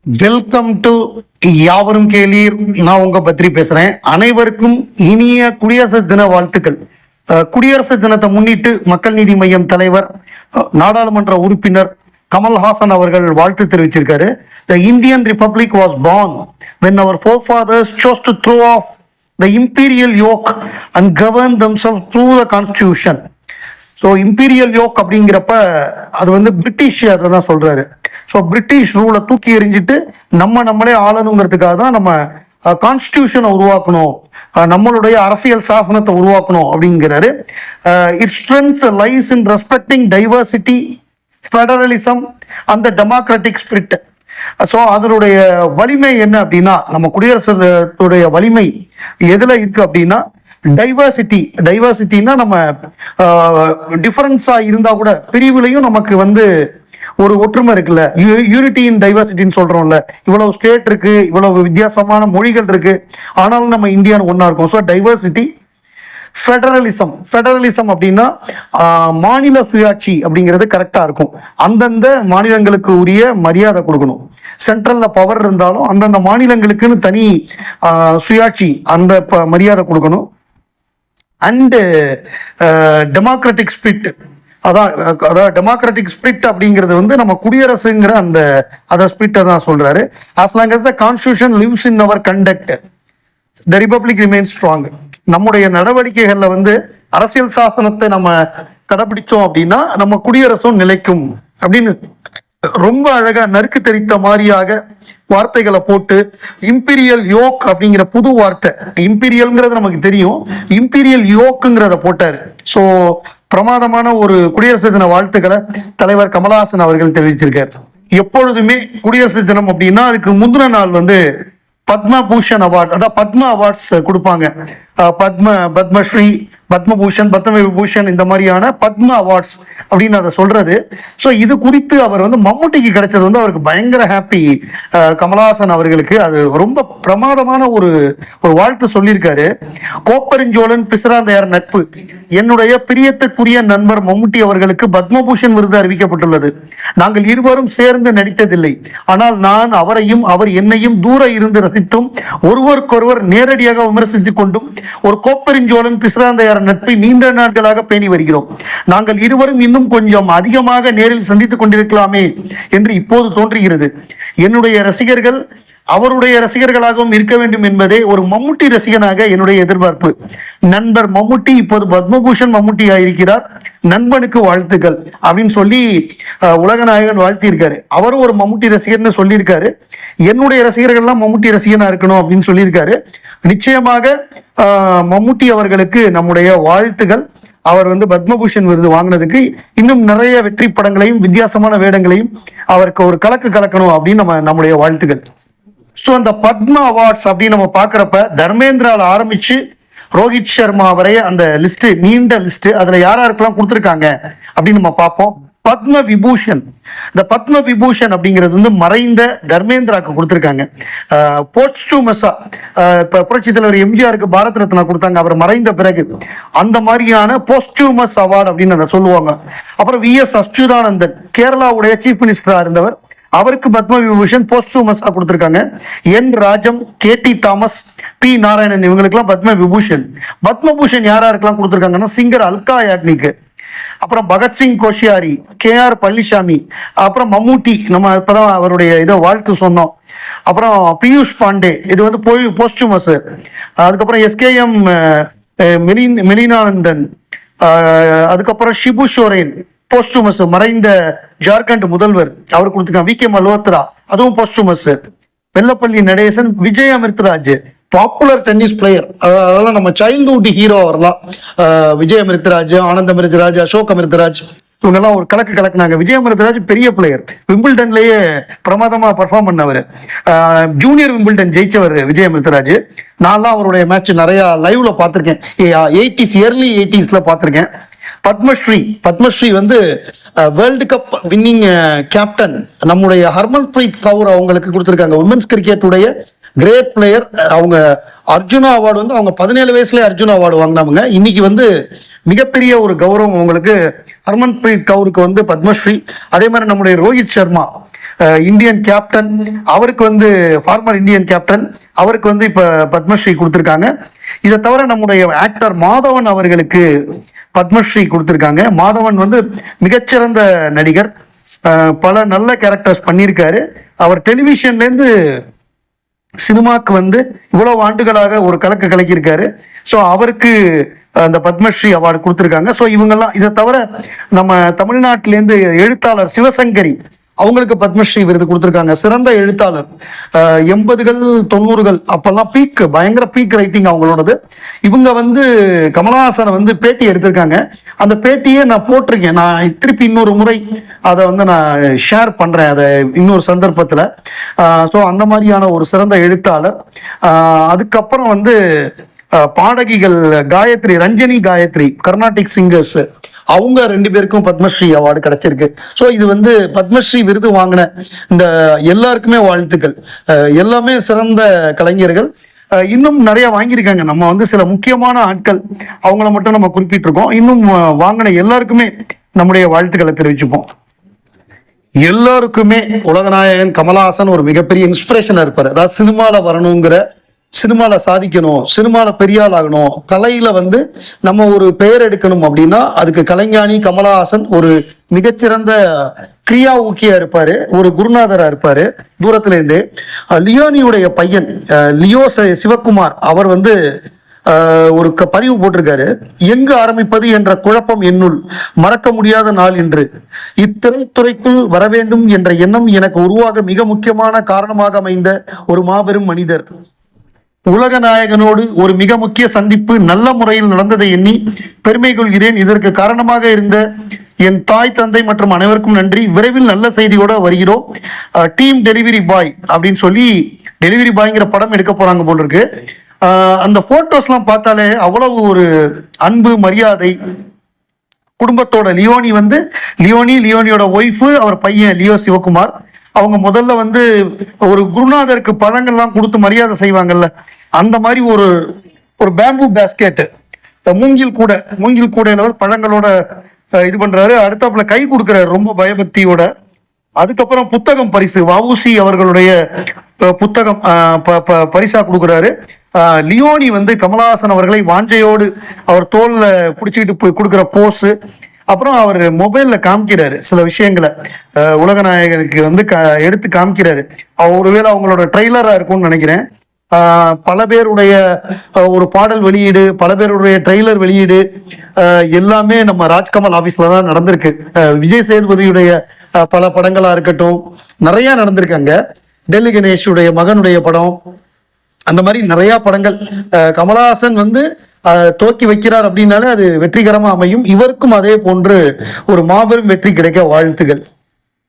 Welcome to யாவரும் கேளீர். நான் உங்க பத்ரி பேசுறேன். அனைவருக்கும் இனிய குடியரசு தின வாழ்த்துக்கள். குடியரசு தினத்தை முன்னிட்டு மக்கள் நீதி மையம் தலைவர் நாடாளுமன்ற உறுப்பினர் கமல்ஹாசன் அவர்கள் வாழ்த்து தெரிவிச்சிருக்காரு. The Indian Republic was born when our forefathers chose to throw off the imperial yoke and govern themselves through the constitution. So imperial yoke அப்படிங்கிறப்ப அது வந்து பிரிட்டிஷ் அதை தான் சொல்றாரு. ஸோ பிரிட்டிஷ் ரூலை தூக்கி எறிஞ்சிட்டு நம்மளே ஆளணுங்கிறதுக்காக தான் நம்ம கான்ஸ்டியூஷனை உருவாக்கணும், நம்மளுடைய அரசியல் சாசனத்தை உருவாக்கணும் அப்படிங்கிறாரு. It strength lies in respecting diversity, federalism அந்த டெமோக்ராட்டிக் ஸ்பிரிட். ஸோ அதனுடைய வலிமை என்ன அப்படின்னா, நம்ம குடியரசுடைய வலிமை எதில் இருக்கு அப்படின்னா டைவர்சிட்டின்னா நம்ம டிஃபரன்ஸா இருந்தா கூட பிரிவுலையும் நமக்கு வந்து ஒரு ஒற்றுமை இருக்குல்ல, யூனிட்டி இன் டைவர்சிட்டின்னு சொல்றோம்ல. இவ்வளவு ஸ்டேட் இருக்கு, இவ்வளவு வித்தியாசமான மொழிகள் இருக்கு, ஆனாலும் நம்ம இந்தியான்னு ஒன்னா இருக்கும். So diversity. ஃபெடரலிசம் அப்படின்னா மாநில சுயாட்சி அப்படிங்கிறது கரெக்டா இருக்கும். அந்தந்த மாநிலங்களுக்கு உரிய மரியாதை கொடுக்கணும். சென்ட்ரல்ல பவர் இருந்தாலும் அந்தந்த மாநிலங்களுக்குன்னு தனி சுயாட்சி அந்த மரியாதை கொடுக்கணும். அண்டு டெமோக்ராட்டிக் ஸ்பிரிட், அதாவது டெமோக்ராட்டிக் ஸ்பிரிட் அப்படிங்கிறது வந்து நம்ம குடியரசுங்கிற அந்த ஸ்பிரிட்டை தான் சொல்றாரு. as long as the constitution lives in our conduct, the republic remains strong. நம்முடைய நடவடிக்கைகள்ல வந்து அரசியல் சாசனத்தை நம்ம கடைபிடிச்சோம் அப்படின்னா நம்ம குடியரசும் நிலைக்கும் அப்படின்னு ரொம்ப அழகா நறுக்கு தெரித்த மாதிரியாக வார்த்தைகளை போட்டு இம்பீரியல் யோக் அப்படிங்கிற புது வார்த்தை, இம்பீரியல்ங்கிறது நமக்கு தெரியும், இம்பீரியல் யோக்குங்கிறத போட்டாரு. ஸோ பிரமாதமான ஒரு குடியரசு தின வாழ்த்துக்களை தலைவர் கமல்ஹாசன் அவர்கள் தெரிவிச்சிருக்காரு. எப்பொழுதுமே குடியரசு தினம் அப்படின்னா அதுக்கு முந்தின நாள் வந்து பத்மபூஷன் அவார்டு, அதாவது பத்மா அவார்ட்ஸ் கொடுப்பாங்க. பத்மஸ்ரீ, பத்மபூஷன், பத்மவிபூஷன் இந்த மாதிரியான பத்மா அவார்ட்ஸ் அப்படின்னு அதை சொல்றது. ஸோ இது குறித்து அவர் வந்து மம்முட்டிக்கு கிடைச்சது வந்து அவருக்கு பயங்கர ஹாப்பி. கமல்ஹாசன் அவர்களுக்கு அது ரொம்ப பிரமாதமான ஒரு வாழ்த்து சொல்லியிருக்காரு. கோப்பெருஞ்சோழன் பிசிராந்தையார் நட்பு, என்னுடைய பிரியத்துக்குரிய நண்பர் மம்முட்டி அவர்களுக்கு பத்மபூஷன் விருது அறிவிக்கப்பட்டுள்ளது. நாங்கள் இருவரும் சேர்ந்து நடித்ததில்லை, ஆனால் நான் அவரையும் அவர் என்னையும் தூர இருந்து ரசித்தும் ஒருவருக்கொருவர் நேரடியாக விமர்சித்துக் கொண்டும் ஒரு கோப்பெருஞ்சோழன் பிசிராந்தையார் நட்பை நீண்ட நாட்களாக பேணி வருகிறோம். நாங்கள் இருவரும் இன்னும் கொஞ்சம் அதிகமாக நேரில் சந்தித்துக் கொண்டிருக்கலாமே என்று இப்போது தோன்றுகிறது. என்னுடைய ரசிகர்கள் அவருடைய ரசிகர்களாகவும் இருக்க வேண்டும் என்பதே ஒரு மம்முட்டி ரசிகனாக என்னுடைய எதிர்பார்ப்பு. நண்பர் மம்முட்டி இப்போது பத்மபூஷன் மம்முட்டி ஆயிருக்கிறார். நண்பனுக்கு வாழ்த்துக்கள் அப்படின்னு சொல்லி உலகநாயகன் வாழ்த்தி இருக்காரு. அவரும் ஒரு மம்முட்டி ரசிகர்னு சொல்லியிருக்காரு. என்னுடைய ரசிகர்கள்லாம் மம்முட்டி ரசிகனா இருக்கணும் அப்படின்னு சொல்லியிருக்காரு. நிச்சயமாக மம்முட்டி அவர்களுக்கு நம்முடைய வாழ்த்துகள். அவர் வந்து பத்மபூஷன் விருது வாங்கினதுக்கு இன்னும் நிறைய வெற்றி படங்களையும் வித்தியாசமான வேடங்களையும் அவருக்கு ஒரு கலக்கணும் அப்படின்னு நம்முடைய வாழ்த்துக்கள். ஸோ அந்த பத்மா அவார்ட்ஸ் அப்படின்னு நம்ம பார்க்குறப்ப தர்மேந்திரால ஆரம்பிச்சு ரோஹித் சர்மா வரை அந்த லிஸ்ட், நீண்ட லிஸ்ட், அதுல யாருக்கெல்லாம் கொடுத்துருக்காங்க அப்படின்னு நம்ம பார்ப்போம். பத்ம விபூஷன், இந்த பத்ம விபூஷன் அப்படிங்கிறது வந்து மறைந்த தர்மேந்திராக்கு கொடுத்துருக்காங்க. போஸ்டூமஸா இப்போ புரட்சி தலைவர் எம்ஜிஆருக்கு பாரத் ரத்னா கொடுத்தாங்க அவர் மறைந்த பிறகு. அந்த மாதிரியான போஸ்டூமஸ் அவார்டு அப்படின்னு அதை சொல்லுவாங்க. அப்புறம் விஎஸ் அச்சுதானந்தன் கேரளாவுடைய சீஃப் மினிஸ்டரா இருந்தவர், அவருக்கு பத்ம விபூஷன் போஸ்டூமஸா கொடுத்திருக்காங்க. என் ராஜம், கேடி தாமஸ், பி நாராயணன் இவங்களுக்கெல்லாம் பத்ம விபூஷன். பத்மபூஷன் யாருக்கெல்லாம் கொடுத்திருக்காங்கன்னா சிங்கர் அல்கா யாக்னிக்கு, அப்புறம் பகத்சிங் கோஷியாரி, கேஆர் பழனிசாமி, அப்புறம் மம்முட்டி, நம்ம இப்பதான் அவருடைய இதை வாழ்த்து சொன்னோம். அப்புறம் பியூஷ் பாண்டே, இது வந்து போஸ்டூமஸ். அதுக்கப்புறம் எஸ்கேஎம் மெலினானந்தன், அதுக்கப்புறம் ஷிபு சோரேன் போஸ்டூமஸ், மறைந்த ஜார்க்கண்ட் முதல்வர், அவர் கொடுத்துருக்காங்க. வி கே மல்ஹோத்ரா, அதுவும் posthumous. Vellappally Natesan, Vijay Amritraj, popular tennis player, அதெல்லாம் நம்ம சைல்ட்ஹுட் ஹீரோ வரலாம். விஜய் அமிர்தராஜ், ஆனந்த் அமிர்தராஜ், அசோக் அமிர்தராஜ், இவங்கெல்லாம் ஒரு கலக்குனாங்க. விஜய் அமிர்தராஜ் பெரிய பிளேயர், விம்பிள்டன்லயே பிரமாதமா பர்ஃபார்ம் பண்ணவர். ஜூனியர் விம்பிள்டன் ஜெயிச்சவர் விஜய் அமிர்தராஜ். நான்லாம் அவருடைய மேட்ச் நிறைய லைவ்ல பார்த்துருக்கேன். 80s, early 80s பார்த்துருக்கேன். பத்மஸ்ரீ வந்து வேர்ல்டு கப் வின்னிங் கேப்டன் நம்முடைய ஹர்மன்பிரீத் கவுர் அவங்களுக்கு கொடுத்துருக்காங்க. உமன்ஸ் கிரிக்கெட்டுடைய கிரேட் பிளேயர். அவங்க அர்ஜுனா அவார்டு வந்து அவங்க 17 வயசுலேயே அர்ஜுனா அவார்டு வாங்கினாங்க. இன்னைக்கு வந்து மிகப்பெரிய ஒரு கௌரவம் அவங்களுக்கு. ஹர்மன்பிரீத் கவுருக்கு வந்து பத்மஸ்ரீ. அதே மாதிரி நம்முடைய ரோஹித் சர்மா இந்தியன் கேப்டன், அவருக்கு வந்து ஃபார்மர் இந்தியன் கேப்டன், அவருக்கு வந்து இப்போ பத்மஸ்ரீ கொடுத்துருக்காங்க. இதை தவிர நம்முடைய ஆக்டர் மாதவன் அவர்களுக்கு பத்மஸ்ரீ கொடுத்துருக்காங்க. மாதவன் வந்து மிகச்சிறந்த நடிகர், பல நல்ல கேரக்டர்ஸ் பண்ணியிருக்காரு. அவர் டெலிவிஷன்லேருந்து சினிமாக்கு வந்து இவ்வளவு ஆண்டுகளாக ஒரு கலக்கு கலக்கியிருக்காரு. ஸோ அவருக்கு அந்த பத்மஸ்ரீ அவார்டு கொடுத்துருக்காங்க. ஸோ இவங்கெல்லாம், இதை தவிர நம்ம தமிழ்நாட்டிலேருந்து எழுத்தாளர் சிவசங்கரி, அவங்களுக்கு பத்மஸ்ரீ விருது கொடுத்துருக்காங்க. சிறந்த எழுத்தாளர். 80கள் 90கள் அப்பெல்லாம் பயங்கர பீக் ரைட்டிங் அவங்களோடது. இவங்க வந்து கமலஹாசனை வந்து பேட்டி எடுத்திருக்காங்க. அந்த பேட்டியே நான் போட்டிருக்கேன். நான் திருப்பி இன்னொரு முறை அதை வந்து நான் ஷேர் பண்ணுறேன், அதை இன்னொரு சந்தர்ப்பத்தில். ஸோ அந்த மாதிரியான ஒரு சிறந்த எழுத்தாளர். அதுக்கப்புறம் வந்து பாடகிகள் காயத்ரி, ரஞ்சனி காயத்ரி, கர்நாடிக் சிங்கர்ஸ், அவங்க 2 பேருக்கும் பத்மஸ்ரீ அவார்டு கிடைச்சிருக்கு. ஸோ இது வந்து பத்மஸ்ரீ விருது வாங்கின இந்த எல்லாருக்குமே வாழ்த்துக்கள். எல்லாமே சிறந்த கலைஞர்கள். இன்னும் நிறைய வாங்கியிருக்காங்க. நம்ம வந்து சில முக்கியமான ஆட்கள் அவங்கள மட்டும் நம்ம குறிப்பிட்டிருக்கோம். இன்னும் வாங்கின எல்லாருக்குமே நம்முடைய வாழ்த்துக்களை தெரிவிச்சுப்போம். எல்லாருக்குமே உலகநாயகன் கமலஹாசன் ஒரு மிகப்பெரிய இன்ஸ்பிரேஷனா இருப்பார். அதாவது சினிமாவில் வரணுங்கிற, சினிமாவில் சாதிக்கணும், சினிமாவில் பெரிய ஆள் ஆகணும், கலையில வந்து நம்ம ஒரு பெயர் எடுக்கணும் அப்படின்னா அதுக்கு கலைஞானி கமலஹாசன் ஒரு மிகச்சிறந்த கிரியா ஊக்கியா இருப்பாரு, ஒரு குருநாதரா இருப்பாரு. தூரத்துல இருந்து லியோனியுடைய பையன் லியோ சிவகுமார், அவர் வந்து ஒரு பதிவு போட்டிருக்காரு. எங்கு ஆரம்பிப்பது என்ற குழப்பம் என்னுள், மறக்க முடியாத நாள் என்று. இத்திரைத்துறைக்குள் வர வேண்டும் என்ற எண்ணம் எனக்கு உருவாக மிக முக்கியமான காரணமாக அமைந்த ஒரு மாபெரும் மனிதர். உலக நாயகனோடு ஒரு மிக முக்கிய சந்திப்பு நல்ல முறையில் நடந்ததை எண்ணி பெருமை கொள்கிறேன். இதற்கு காரணமாக இருந்த என் தாய், தந்தை மற்றும் அனைவருக்கும் நன்றி. விரைவில் நல்ல செய்தியோட வருகிறோம். டீம் டெலிவரி பாய் அப்படின்னு சொல்லி டெலிவரி பாய்ங்கிற படம் எடுக்க போறாங்க போல் இருக்கு. அந்த போட்டோஸ்லாம் பார்த்தாலே அவ்வளவு ஒரு அன்பு, மரியாதை. குடும்பத்தோட லியோனியோட ஒய்ஃபு, அவர் பையன் லியோ சிவகுமார், அவங்க முதல்ல வந்து ஒரு குருநாதருக்கு பழங்கள்லாம் கொடுத்து மரியாதை செய்வாங்கல்ல, அந்த மாதிரி ஒரு பேம்பு பேஸ்கெட், மூங்கில் கூடையில வந்து பழங்களோட இது பண்றாரு. அடுத்தாப்புல கை கொடுக்குறாரு ரொம்ப பயபக்தியோட. அதுக்கப்புறம் புத்தகம் பரிசு, வஉசி அவர்களுடைய புத்தகம் பரிசா கொடுக்குறாரு. லியோனி வந்து கமலஹாசன் அவர்களை வாஞ்சையோடு அவர் தோல்ல பிடிச்சிக்கிட்டு போய் கொடுக்குற போஸ். அப்புறம் அவர் மொபைல்ல காமிக்கிறாரு சில விஷயங்களை, உலகநாயகனுக்கு வந்து எடுத்து காமிக்கிறாரு. ஒருவேளை அவங்களோட ட்ரெய்லரா இருக்கும்னு நினைக்கிறேன். பல பேருடைய ஒரு பாடல் வெளியீடு, பல பேருடைய ட்ரெய்லர் வெளியீடு எல்லாமே நம்ம ராஜ்கமல் ஆபீஸ்ல தான் நடந்திருக்கு. விஜய் சேதுபதியுடைய பல படங்களா இருக்கட்டும், நிறைய நடந்திருக்காங்க. டெல்லி கணேஷுடைய மகனுடைய படம், அந்த மாதிரி நிறைய படங்கள். கமலஹாசன் வந்து துவக்கி வைக்கிறார் அப்படின்னாலே அது வெற்றிகரமா அமையும். இவருக்கும் அதே போன்று ஒரு மாபெரும் வெற்றி கிடைக்க வாழ்த்துகள்.